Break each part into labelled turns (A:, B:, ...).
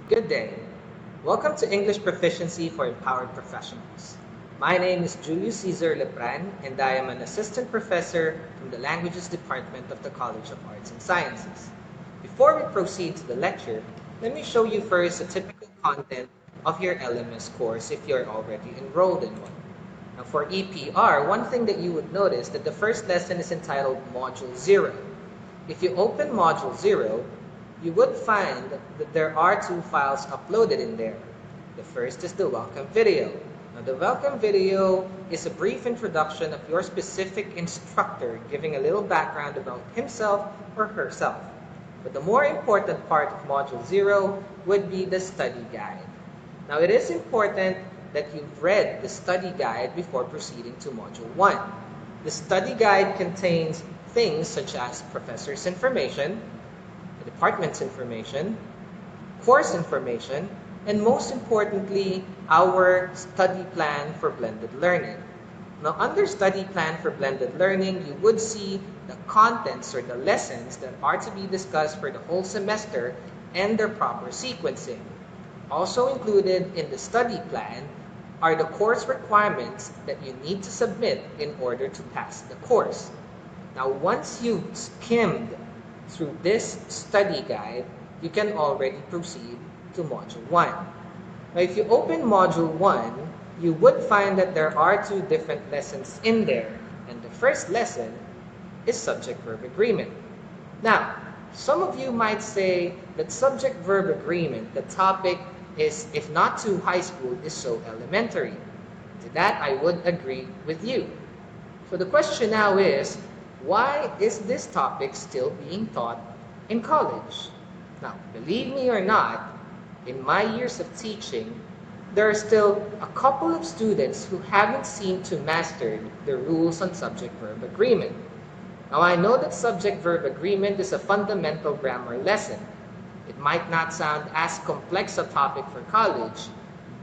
A: Good day. Welcome to English Proficiency for Empowered Professionals. My name is Julio Cesar Lepran, and I am an assistant professor from the Languages Department of the College of Arts and Sciences. Before we proceed to the lecture, let me show you first the typical content of your LMS course if you're already enrolled in one. Now for EPR, one thing that you would notice that the first lesson is entitled Module 0. If you open Module 0, you would find that there are two files uploaded in there. The first is the welcome video. Now the welcome video is a brief introduction of your specific instructor giving a little background about himself or herself. But the more important part of Module 0 would be the study guide. Now it is important that you've read the study guide before proceeding to Module 1. The study guide contains things such as professor's information, the department's information, course information, and most importantly, our study plan for blended learning. Now, under study plan for blended learning, you would see the contents or the lessons that are to be discussed for the whole semester and their proper sequencing. Also included in the study plan are the course requirements that you need to submit in order to pass the course. Now, once you've skimmed through this study guide, you can already proceed to Module 1. Now, if you open Module 1, you would find that there are two different lessons in there. And the first lesson is Subject-Verb Agreement. Now, some of you might say that Subject-Verb Agreement, the topic is, if not too high school, is so elementary. To that, I would agree with you. So the question now is, why is this topic still being taught in college? Now, believe me or not, in my years of teaching, there are still a couple of students who haven't seemed to master the rules on subject-verb agreement. Now, I know that subject-verb agreement is a fundamental grammar lesson. It might not sound as complex a topic for college,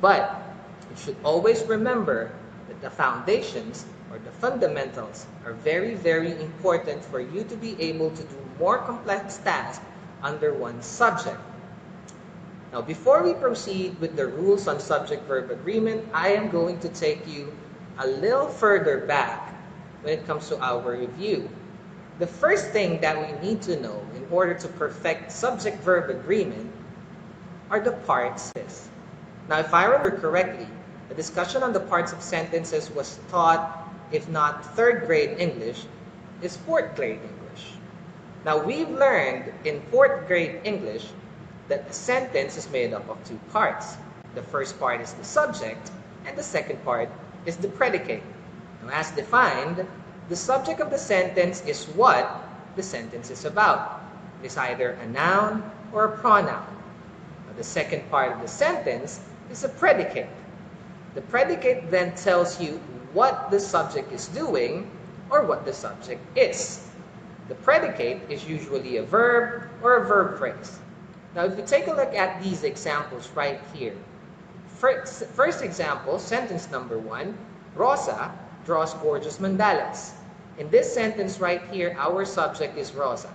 A: but you should always remember that the foundations or the fundamentals are very, very important for you to be able to do more complex tasks under one subject. Now, before we proceed with the rules on subject-verb agreement, I am going to take you a little further back when it comes to our review. The first thing that we need to know in order to perfect subject-verb agreement are the parts. Now, if I remember correctly, the discussion on the parts of sentences was taught, if not third grade English, is fourth grade English. Now, we've learned in fourth grade English that a sentence is made up of two parts. The first part is the subject, and the second part is the predicate. Now, as defined, the subject of the sentence is what the sentence is about. It is either a noun or a pronoun. Now, the second part of the sentence is a predicate. The predicate then tells you what the subject is doing or what the subject is. The predicate is usually a verb or a verb phrase. Now, if you take a look at these examples right here. First example, sentence number 1, Rosa draws gorgeous mandalas. In this sentence right here, our subject is Rosa.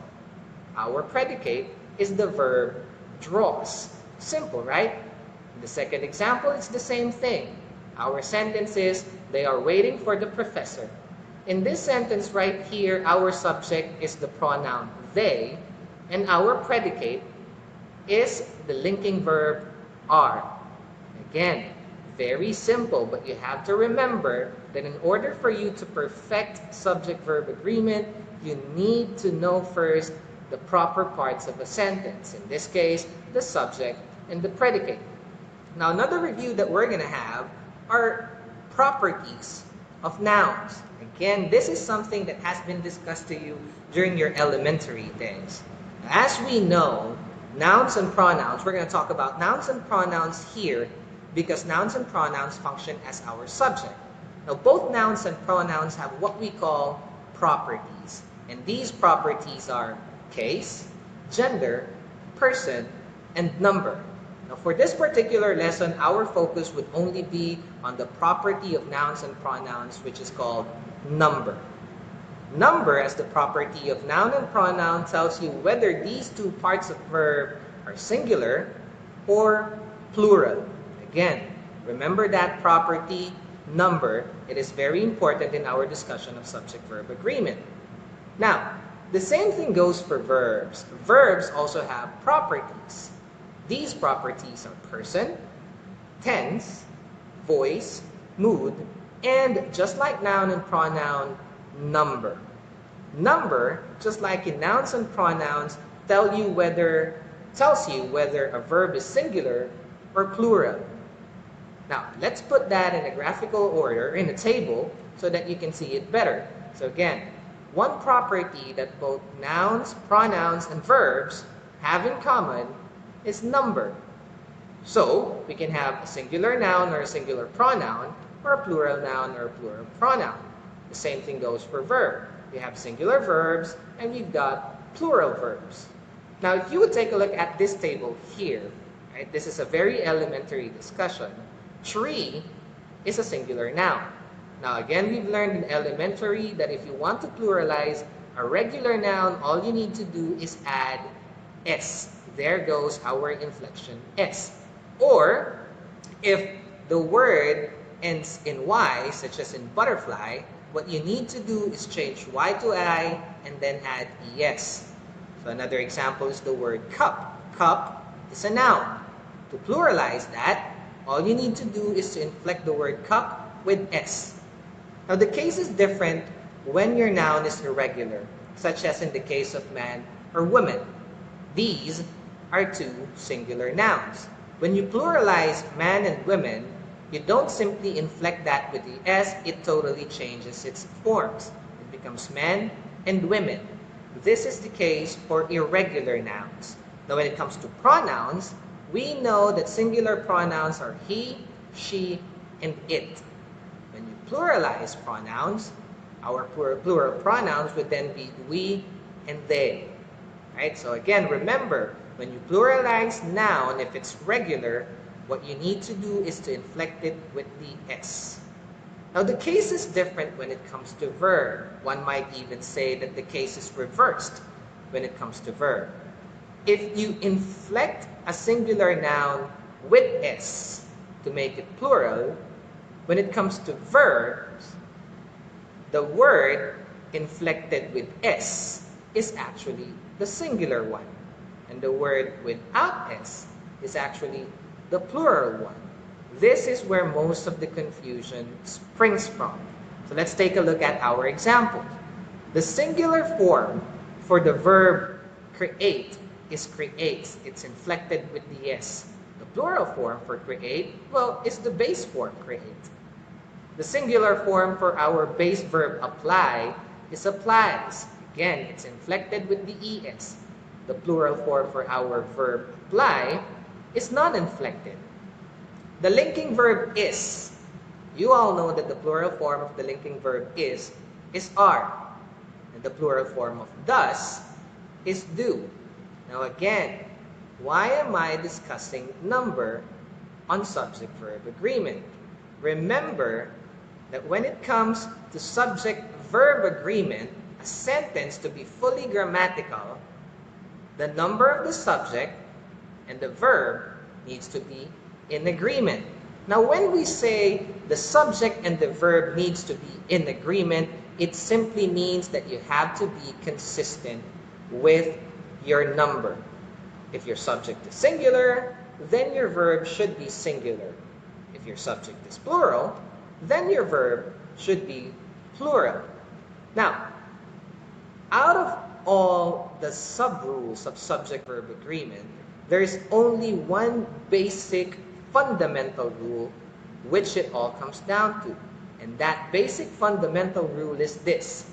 A: Our predicate is the verb draws. Simple, right? In the second example, it's the same thing. Our sentence is, they are waiting for the professor. In this sentence right here, our subject is the pronoun they, and our predicate is the linking verb are. Again, very simple, but you have to remember that in order for you to perfect subject-verb agreement, you need to know first the proper parts of a sentence. In this case, the subject and the predicate. Now, another review that we're going to have are properties of nouns. Again, this is something that has been discussed to you during your elementary days. As we know, nouns and pronouns, we're going to talk about nouns and pronouns here because nouns and pronouns function as our subject. Now, both nouns and pronouns have what we call properties. And these properties are case, gender, person, and number. Now, for this particular lesson, our focus would only be on the property of nouns and pronouns, which is called number. Number, as the property of noun and pronoun, tells you whether these two parts of verb are singular or plural. Again, remember that property, number. It is very important in our discussion of subject-verb agreement. Now, the same thing goes for verbs. Verbs also have properties. These properties are person, tense, voice, mood, and just like noun and pronoun, number. Number, just like in nouns and pronouns, tells you whether a verb is singular or plural. Now, let's put that in a graphical order in a table so that you can see it better. So again, one property that both nouns, pronouns, and verbs have in common is number. So, we can have a singular noun or a singular pronoun, or a plural noun or a plural pronoun. The same thing goes for verb. We have singular verbs, and we've got plural verbs. Now, if you would take a look at this table here, right, this is a very elementary discussion. Tree is a singular noun. Now, again, we've learned in elementary that if you want to pluralize a regular noun, all you need to do is add S. There goes our inflection S. Or, if the word ends in Y, such as in butterfly, what you need to do is change Y to I and then add ES. So another example is the word cup. Cup is a noun. To pluralize that, all you need to do is to inflect the word cup with S. Now the case is different when your noun is irregular, such as in the case of man or woman. These are two singular nouns. When you pluralize man and women, you don't simply inflect that with the S, it totally changes its forms. It becomes men and women. This is the case for irregular nouns. Now when it comes to pronouns, we know that singular pronouns are he, she, and it. When you pluralize pronouns, our plural pronouns would then be we and they. Right? So again, remember, when you pluralize noun, if it's regular, what you need to do is to inflect it with the S. Now the case is different when it comes to verb. One might even say that the case is reversed when it comes to verb. If you inflect a singular noun with S to make it plural, when it comes to verbs, the word inflected with S is actually the singular one. And the word without S is actually the plural one. This is where most of the confusion springs from. So let's take a look at our example. The singular form for the verb create is creates. It's inflected with the S. The plural form for create, well, is the base form create. The singular form for our base verb apply is applies. Again, it's inflected with the ES. The plural form for our verb apply is non-inflected. The linking verb is. You all know that the plural form of the linking verb is are. And the plural form of does is do. Now again, why am I discussing number on subject-verb agreement? Remember that when it comes to subject-verb agreement, a sentence to be fully grammatical, the number of the subject and the verb needs to be in agreement. Now, when we say the subject and the verb needs to be in agreement, it simply means that you have to be consistent with your number. If your subject is singular, then your verb should be singular. If your subject is plural, then your verb should be plural. Now, out of all the sub-rules of subject-verb agreement, there is only one basic fundamental rule which it all comes down to. And that basic fundamental rule is this.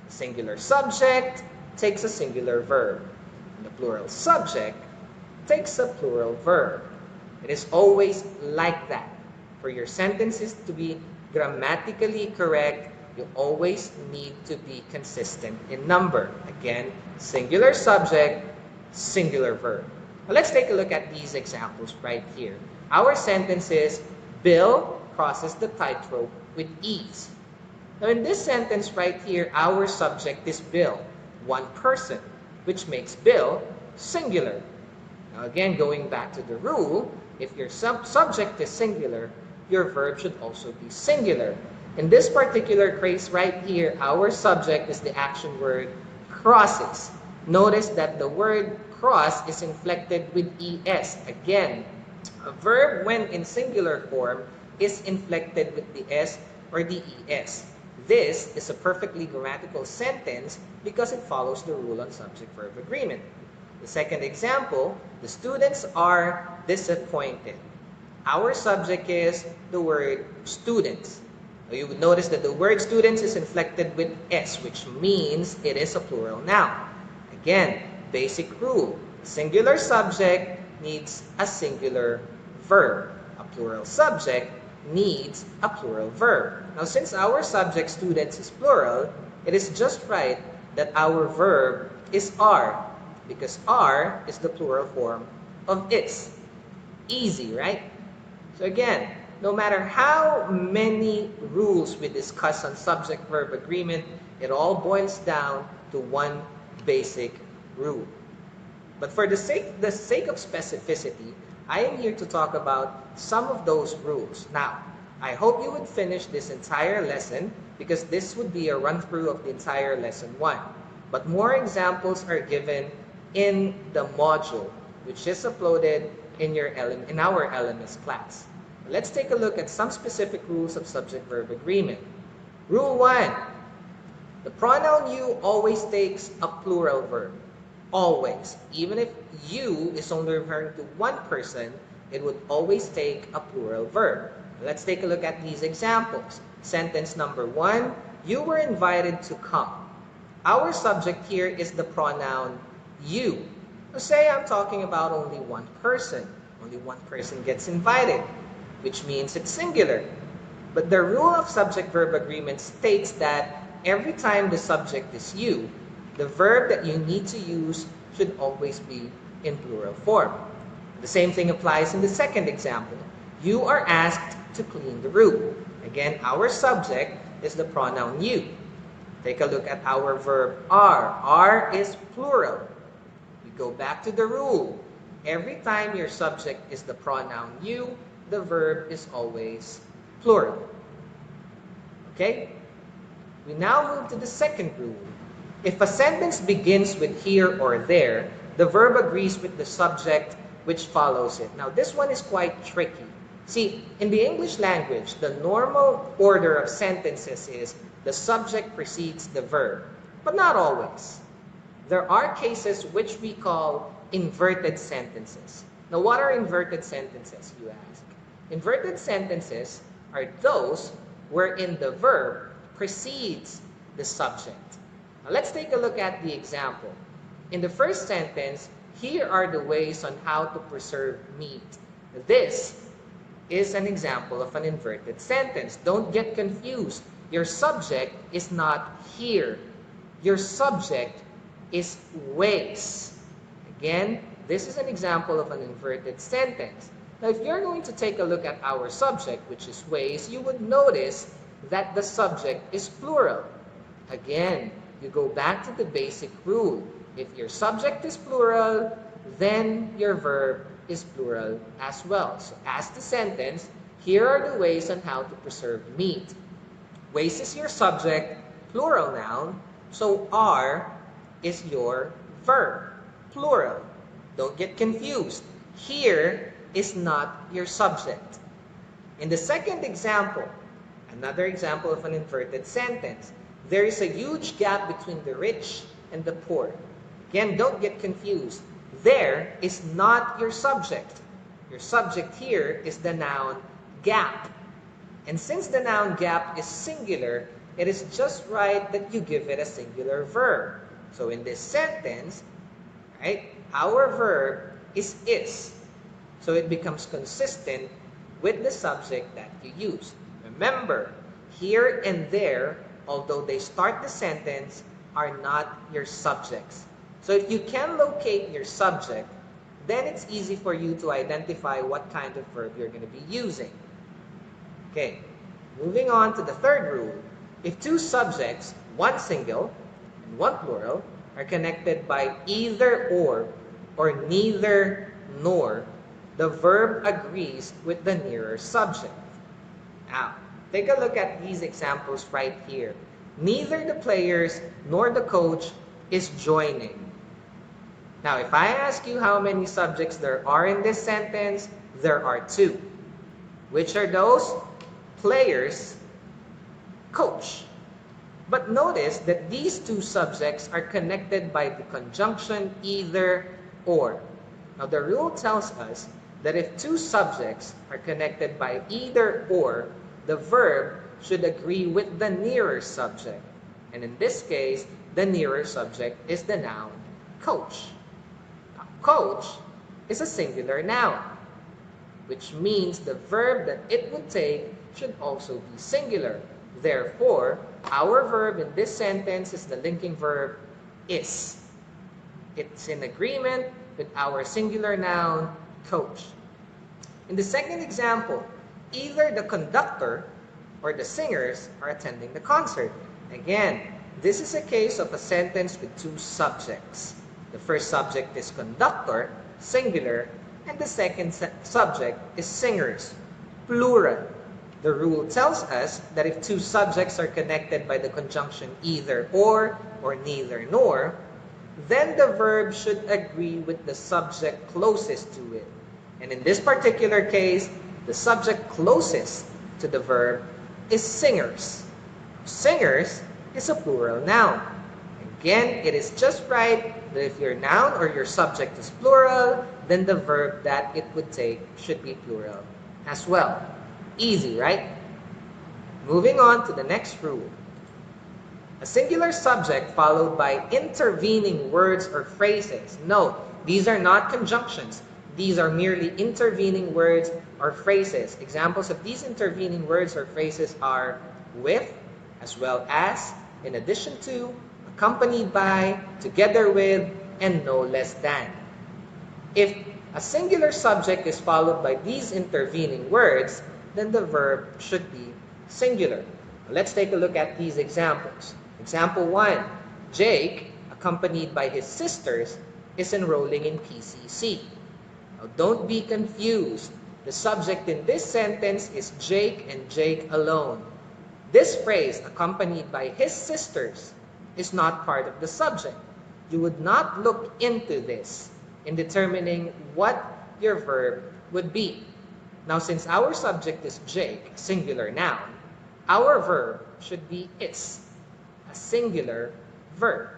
A: A singular subject takes a singular verb. And the plural subject takes a plural verb. It is always like that. For your sentences to be grammatically correct, you always need to be consistent in number. Again, singular subject, singular verb. Now let's take a look at these examples right here. Our sentence is, Bill crosses the tightrope with ease. Now in this sentence right here, our subject is Bill, one person, which makes Bill singular. Now Now again, going back to the rule, if your subject is singular, your verb should also be singular. In this particular case right here, our subject is the action word crosses. Notice that the word cross is inflected with es. Again, a verb when in singular form is inflected with the s or the es. This is a perfectly grammatical sentence because it follows the rule on subject-verb agreement. The second example, the students are disappointed. Our subject is the word students. You would notice that the word students is inflected with s, which means it is a plural noun. Again, basic rule. A singular subject needs a singular verb. A plural subject needs a plural verb. Now, since our subject students is plural, it is just right that our verb is are, because are is the plural form of is. Easy, right? So again, no matter how many rules we discuss on subject-verb agreement, it all boils down to one basic rule. But for the sake of specificity, I am here to talk about some of those rules. Now, I hope you would finish this entire lesson because this would be a run-through of the entire lesson 1. But more examples are given in the module, which is uploaded in our LMS class. Let's take a look at some specific rules of subject-verb agreement. Rule 1. The pronoun you always takes a plural verb. Always. Even if you is only referring to one person, it would always take a plural verb. Let's take a look at these examples. Sentence number 1, you were invited to come. Our subject here is the pronoun you. So say I'm talking about only one person. Only one person gets invited, which means it's singular. But the rule of subject-verb agreement states that every time the subject is you, the verb that you need to use should always be in plural form. The same thing applies in the second example. You are asked to clean the room. Again, our subject is the pronoun you. Take a look at our verb are. Are is plural. We go back to the rule. Every time your subject is the pronoun you, the verb is always plural. Okay? We now move to the second rule. If a sentence begins with here or there, the verb agrees with the subject which follows it. Now, this one is quite tricky. See, in the English language, the normal order of sentences is the subject precedes the verb, but not always. There are cases which we call inverted sentences. Now, what are inverted sentences, you ask? Inverted sentences are those wherein the verb precedes the subject. Now, let's take a look at the example. In the first sentence, here are the ways on how to preserve meat. This is an example of an inverted sentence. Don't get confused. Your subject is not here. Your subject is ways. Again, this is an example of an inverted sentence. Now, if you're going to take a look at our subject, which is ways, you would notice that the subject is plural. Again, you go back to the basic rule. If your subject is plural, then your verb is plural as well. So as the sentence, here are the ways on how to preserve meat. Ways is your subject, plural noun, so are is your verb, plural. Don't get confused. Here is not your subject. In the second example, another example of an inverted sentence, there is a huge gap between the rich and the poor. Again, don't get confused. There is not your subject. Your subject here is the noun gap. And since the noun gap is singular, it is just right that you give it a singular verb. So in this sentence, right, our verb is. So it becomes consistent with the subject that you use. Remember, here and there, although they start the sentence, are not your subjects. So if you can locate your subject, then it's easy for you to identify what kind of verb you're going to be using. Okay, moving on to the third rule. If two subjects, one single and one plural, are connected by either or neither nor, the verb agrees with the nearer subject. Now, take a look at these examples right here. Neither the players nor the coach is joining. Now, if I ask you how many subjects there are in this sentence, there are two. Which are those? Players, coach. But notice that these two subjects are connected by the conjunction either or. Now, the rule tells us that if two subjects are connected by either or, the verb should agree with the nearer subject. And in this case, the nearer subject is the noun coach. Now, coach is a singular noun, which means the verb that it would take should also be singular. Therefore, our verb in this sentence is the linking verb is. It's in agreement with our singular noun, coach. In the second example, either the conductor or the singers are attending the concert. Again, this is a case of a sentence with two subjects. The first subject is conductor, singular, and the second subject is singers, plural. The rule tells us that if two subjects are connected by the conjunction either or neither nor, then the verb should agree with the subject closest to it. And in this particular case, the subject closest to the verb is singers. Singers is a plural noun. Again, it is just right that if your noun or your subject is plural, then the verb that it would take should be plural as well. Easy, right? Moving on to the next rule. A singular subject followed by intervening words or phrases. Note, these are not conjunctions. These are merely intervening words or phrases. Examples of these intervening words or phrases are with, as well as, in addition to, accompanied by, together with, and no less than. If a singular subject is followed by these intervening words, then the verb should be singular. Let's take a look at these examples. Example 1, Jake, accompanied by his sisters, is enrolling in PCC. Now, don't be confused. The subject in this sentence is Jake and Jake alone. This phrase, accompanied by his sisters, is not part of the subject. You would not look into this in determining what your verb would be. Now, since our subject is Jake, a singular noun, our verb should be is, a singular verb.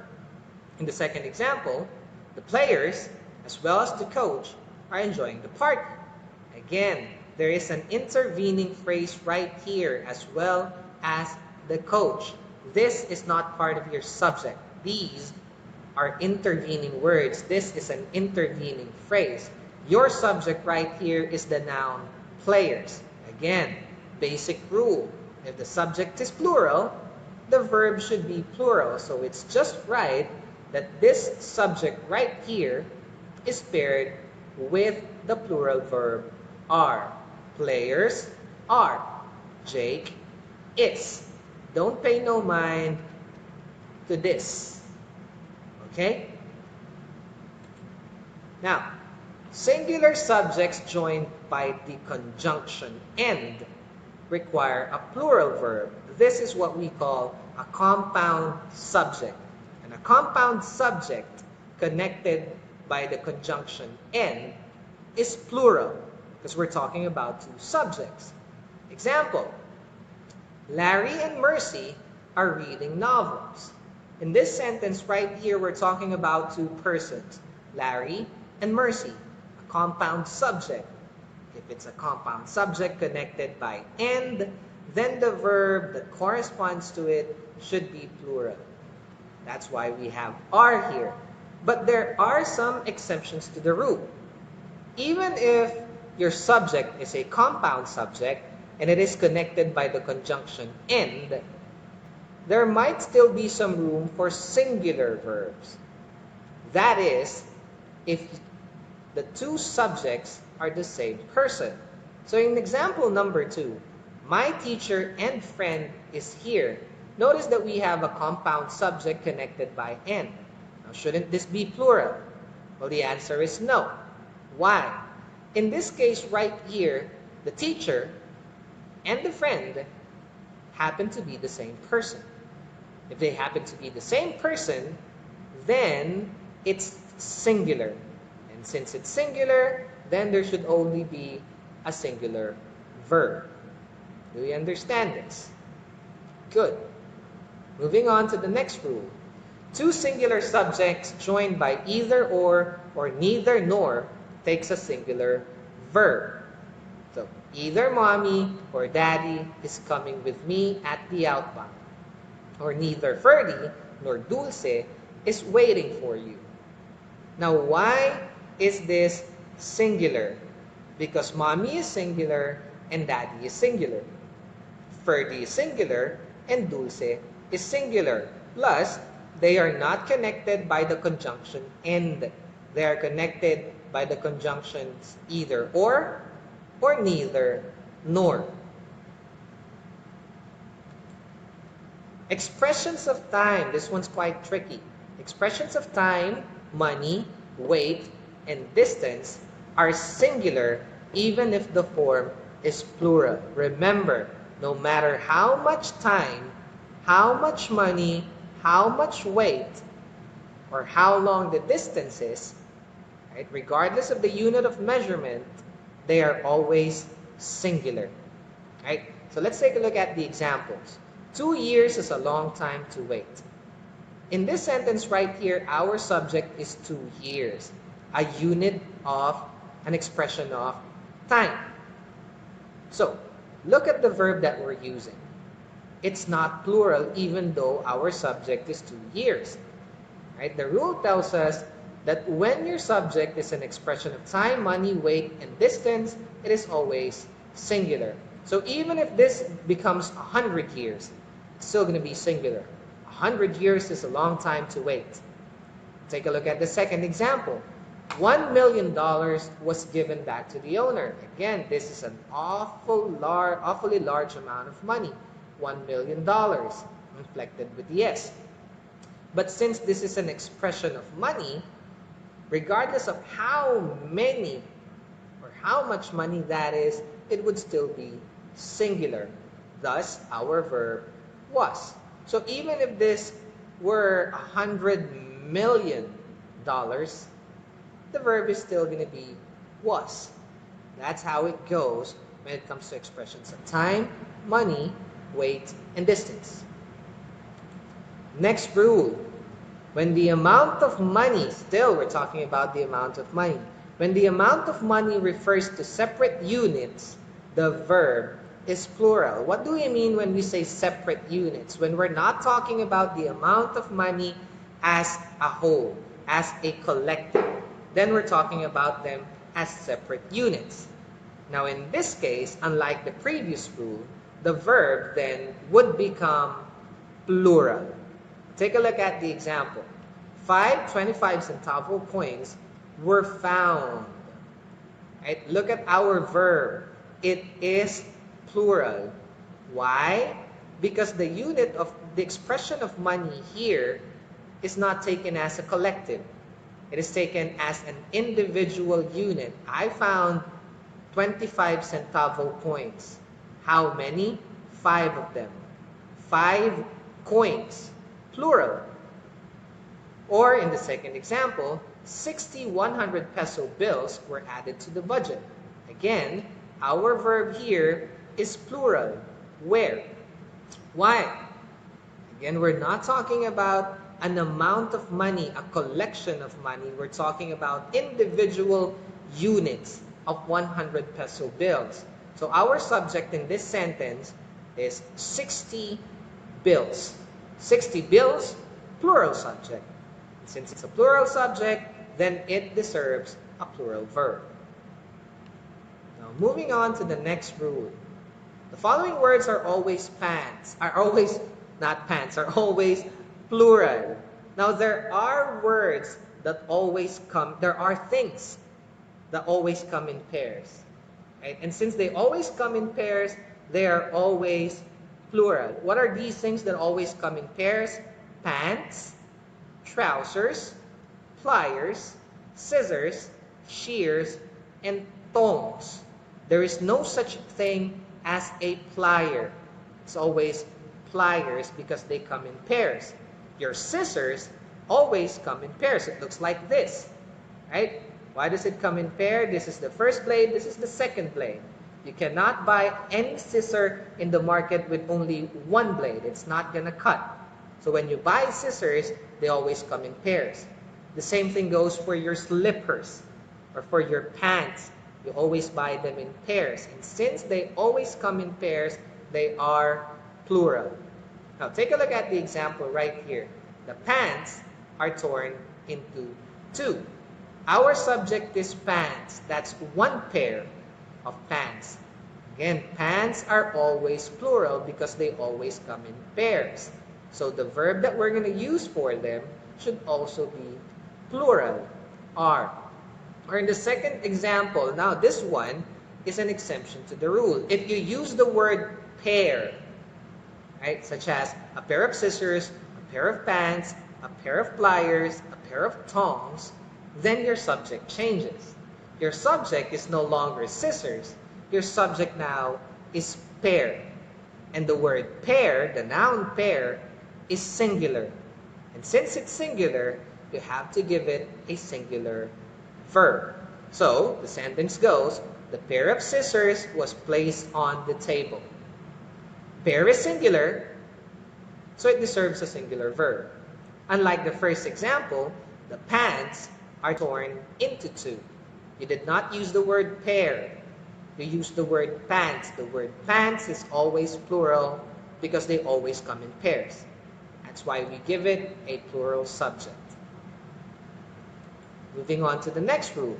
A: In the second example, the players, as well as the coach, are enjoying the party. Again, there is an intervening phrase right here, as well as the coach. This is not part of your subject. These are intervening words. This is an intervening phrase. Your subject right here is the noun players. Again, basic rule. If the subject is plural, the verb should be plural. So it's just right that this subject right here is paired with the plural verb are. Players are. Jake is. Don't pay no mind to this. Okay? Now, singular subjects joined by the conjunction and require a plural verb. This is what we call a compound subject. And a compound subject connected by the conjunction and is plural because we're talking about two subjects. Example, Larry and Mercy are reading novels. In this sentence right here, we're talking about two persons, Larry and Mercy, a compound subject. If it's a compound subject connected by and, then the verb that corresponds to it should be plural. That's why we have are here. But there are some exceptions to the rule. Even if your subject is a compound subject and it is connected by the conjunction and, there might still be some room for singular verbs. That is, if the two subjects are the same person. So in example number 2, my teacher and friend is here. Notice that we have a compound subject connected by and. Now, shouldn't this be plural? Well, the answer is no. Why? In this case right here, the teacher and the friend happen to be the same person. If they happen to be the same person, then it's singular. And since it's singular, then there should only be a singular verb. Do you understand this? Good. Moving on to the next rule. Two singular subjects joined by either or neither nor takes a singular verb. So either mommy or daddy is coming with me at the outbound. Or neither Ferdy nor Dulce is waiting for you. Now, why is this singular? Because mommy is singular and daddy is singular. Ferdy is singular and Dulce is singular. Plus, they are not connected by the conjunction and. They are connected by the conjunctions either or neither nor. Expressions of time. This one's quite tricky. Expressions of time, money, weight, and distance are singular even if the form is plural. Remember, no matter how much time, how much money, how much weight, or how long the distance is, right, regardless of the unit of measurement, they are always singular. Right? So let's take a look at the examples. 2 years is a long time to wait. In this sentence right here, our subject is 2 years, a unit of an expression of time. So look at the verb that we're using. It's not plural even though our subject is 2 years. Right? The rule tells us that when your subject is an expression of time, money, weight, and distance, it is always singular. So even if this becomes 100 years, it's still going to be singular. 100 years is a long time to wait. Take a look at the second example. $1 million was given back to the owner. Again, this is an awfully large amount of money. $1 million, reflected with yes. But since this is an expression of money, regardless of how many or how much money that is, it would still be singular. Thus, our verb was. So even if this were $100 million, the verb is still going to be was. That's how it goes when it comes to expressions of time, money, weight, and distance. Next rule. When the amount of money, still we're talking about the amount of money. When the amount of money refers to separate units, the verb is plural. What do we mean when we say separate units? When we're not talking about the amount of money as a whole, as a collective, then we're talking about them as separate units. Now in this case, unlike the previous rule, the verb then would become plural. Take a look at the example. 5 25-centavo coins were found. Right? Look at our verb. It is plural. Why? Because the unit of the expression of money here is not taken as a collective. It is taken as an individual unit. I found 25-centavo coins. How many? 5 of them. 5 coins. Plural. Or in the second example, 60 100 peso bills were added to the budget. Again, our verb here is plural. Where? Why? Again, we're not talking about an amount of money, a collection of money. We're talking about individual units of 100 peso bills. So our subject in this sentence is 60 bills. 60 bills, plural subject. Since it's a plural subject, then it deserves a plural verb. Now, moving on to the next rule. The following words are always always plural. Now, there are words that always come, there are things that always come in pairs. Right? And since they always come in pairs, they are always plural. What are these things that always come in pairs? Pants, trousers, pliers, scissors, shears, and tongs. There is no such thing as a plier. It's always pliers because they come in pairs. Your scissors always come in pairs. It looks like this, right? Why does it come in pair? This is the first blade, this is the second blade. You cannot buy any scissor in the market with only one blade. It's not gonna cut. So when you buy scissors, they always come in pairs. The same thing goes for your slippers or for your pants. You always buy them in pairs. And since they always come in pairs, they are plural. Now take a look at the example right here. The pants are torn into two. Our subject is pants. That's one pair of pants. Again, pants are always plural because they always come in pairs. So the verb that we're going to use for them should also be plural, are. Or in the second example, now this one is an exemption to the rule. If you use the word pair, right, such as a pair of scissors, a pair of pants, a pair of pliers, a pair of tongs, then your subject changes. Your subject is no longer scissors. Your subject now is pair. And the word pair, the noun pair, is singular. And since it's singular, you have to give it a singular verb. So the sentence goes, the pair of scissors was placed on the table. Pair is singular, so it deserves a singular verb. Unlike the first example, the pants are torn into two. You did not use the word pair. You used the word pants. The word pants is always plural because they always come in pairs. That's why we give it a plural subject. Moving on to the next rule.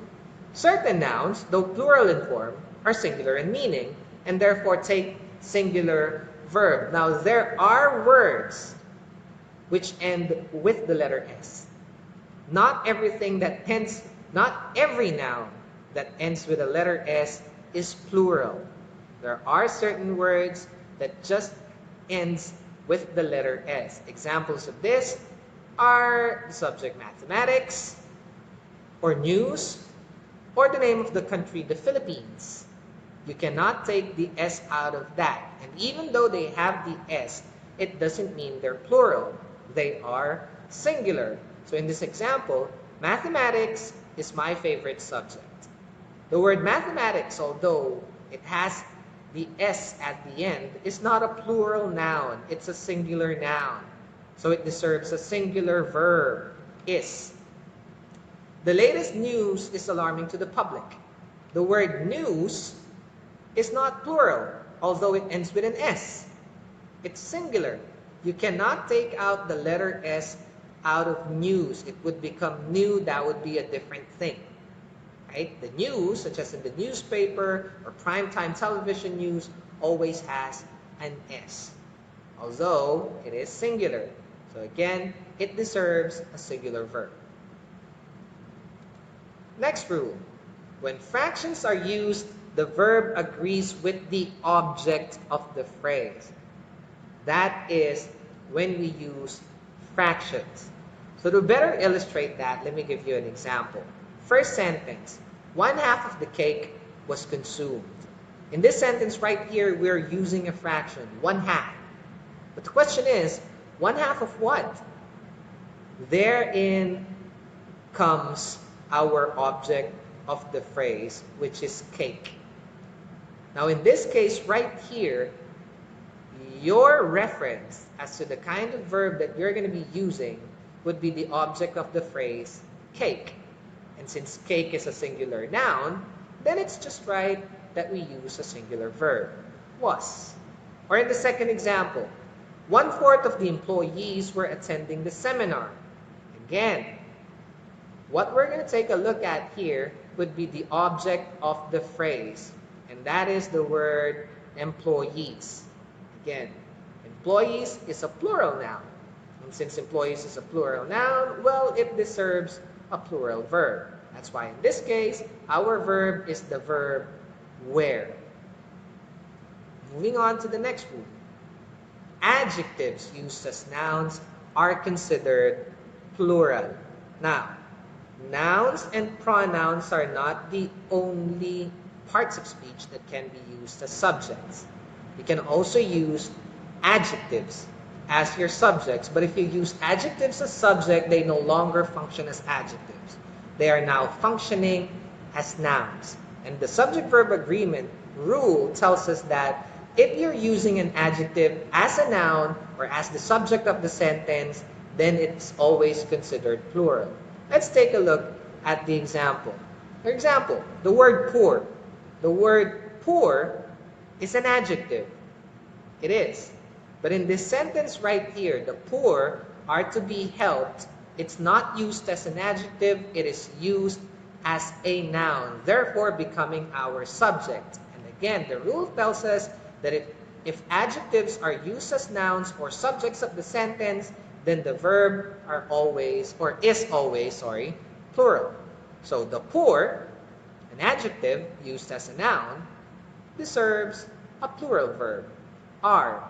A: Certain nouns, though plural in form, are singular in meaning and therefore take singular verb. Now there are words which end with the letter S. Not every noun that ends with a letter S is plural. There are certain words that just ends with the letter S. Examples of this are the subject mathematics, or news, or the name of the country, the Philippines. You cannot take the S out of that. And even though they have the S, it doesn't mean they're plural. They are singular. So in this example, mathematics is my favorite subject. The word mathematics, although it has the S at the end, is not a plural noun. It's a singular noun. So it deserves a singular verb, is. The latest news is alarming to the public. The word news is not plural, although it ends with an S. It's singular. You cannot take out the letter S out of news. It would become new. That would be a different thing. Right? The news, such as in the newspaper or primetime television news, always has an S, although it is singular. So again, it deserves a singular verb. Next rule. When fractions are used, the verb agrees with the object of the phrase. That is when we use fractions. So to better illustrate that, let me give you an example. First sentence, 1/2 of the cake was consumed. In this sentence right here, we're using a fraction, 1/2. But the question is, 1/2 of what? Therein comes our object of the phrase, which is cake. Now in this case right here, your reference as to the kind of verb that you're going to be using would be the object of the phrase cake. And since cake is a singular noun, then it's just right that we use a singular verb, was. Or in the second example, 1/4 of the employees were attending the seminar. Again, what we're going to take a look at here would be the object of the phrase, and that is the word employees. Again, employees is a plural noun. And since employees is a plural noun, well, it deserves a plural verb. That's why in this case, our verb is the verb wear. Moving on to the next rule. Adjectives used as nouns are considered plural. Now, Nouns and pronouns are not the only parts of speech that can be used as subjects. You can also use adjectives as your subjects, but if you use adjectives as subject, they no longer function as adjectives. They are now functioning as nouns. And the subject-verb agreement rule tells us that if you're using an adjective as a noun or as the subject of the sentence, then it's always considered plural. Let's take a look at the example. For example, the word poor. The word poor is an adjective. It is. But in this sentence right here, the poor are to be helped. It's not used as an adjective. It is used as a noun, therefore becoming our subject. And again, the rule tells us that if adjectives are used as nouns or subjects of the sentence, then the verb are always, or is always, sorry, plural. So the poor, an adjective used as a noun, deserves a plural verb, are.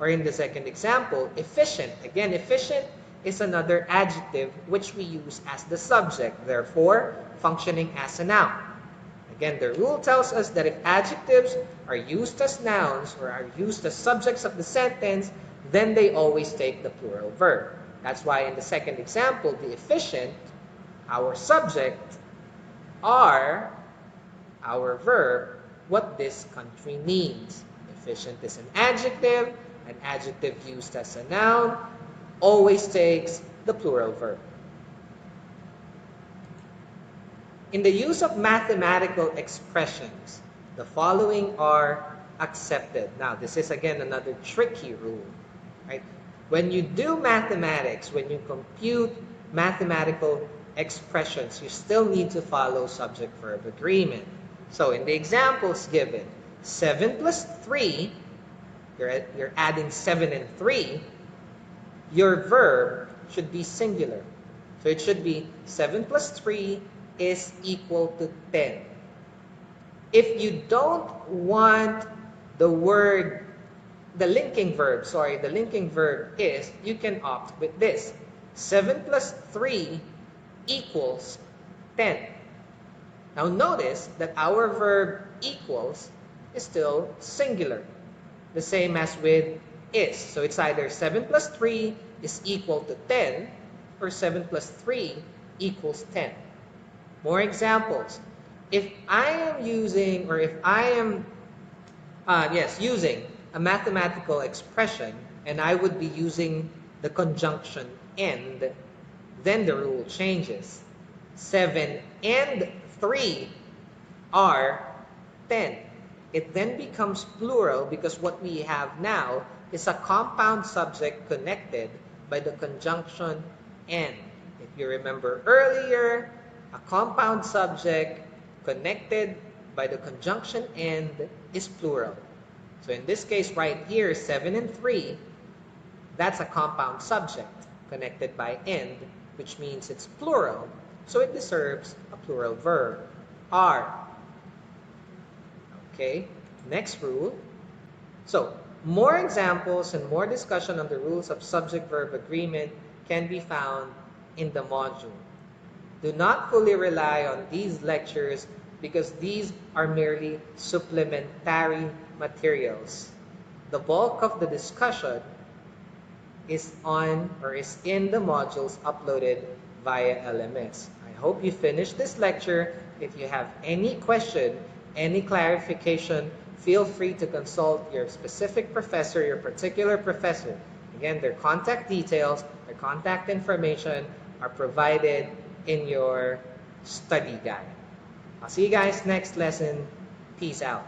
A: Or in the second example, efficient. Again, efficient is another adjective which we use as the subject, therefore functioning as a noun. Again, the rule tells us that if adjectives are used as nouns or are used as subjects of the sentence, then they always take the plural verb. That's why in the second example, the efficient, our subject, are our verb, what this country needs. Efficient is an adjective used as a noun always takes the plural verb. In the use of mathematical expressions, the following are accepted. Now, this is again another tricky rule, right? When you do mathematics, when you compute mathematical expressions, you still need to follow subject-verb agreement. So in the examples given, 7 plus 3, you're adding 7 and 3, your verb should be singular. So it should be 7 plus 3 is equal to 10. If you don't want the linking verb is, you can opt with this. 7 plus 3 equals 10. Now notice that our verb equals is still singular, the same as with is. So it's either 7 plus 3 is equal to 10 or 7 plus 3 equals 10. More examples. If I am using, or if I am using a mathematical expression and I would be using the conjunction and, then the rule changes. 7 and 3 are 10. It then becomes plural because what we have now is a compound subject connected by the conjunction and. If you remember earlier, a compound subject connected by the conjunction and is plural. So in this case right here, 7 and 3, that's a compound subject connected by and, which means it's plural. So it deserves a plural verb, are. Okay, next rule. So more examples and more discussion on the rules of subject-verb agreement can be found in the module. Do not fully rely on these lectures because these are merely supplementary materials. The bulk of the discussion is in the modules uploaded via LMS. I hope you finished this lecture. If you have any question, any clarification, feel free to consult your specific professor, your particular professor. Again, their contact details, their contact information are provided in your study guide. I'll see you guys next lesson. Peace out.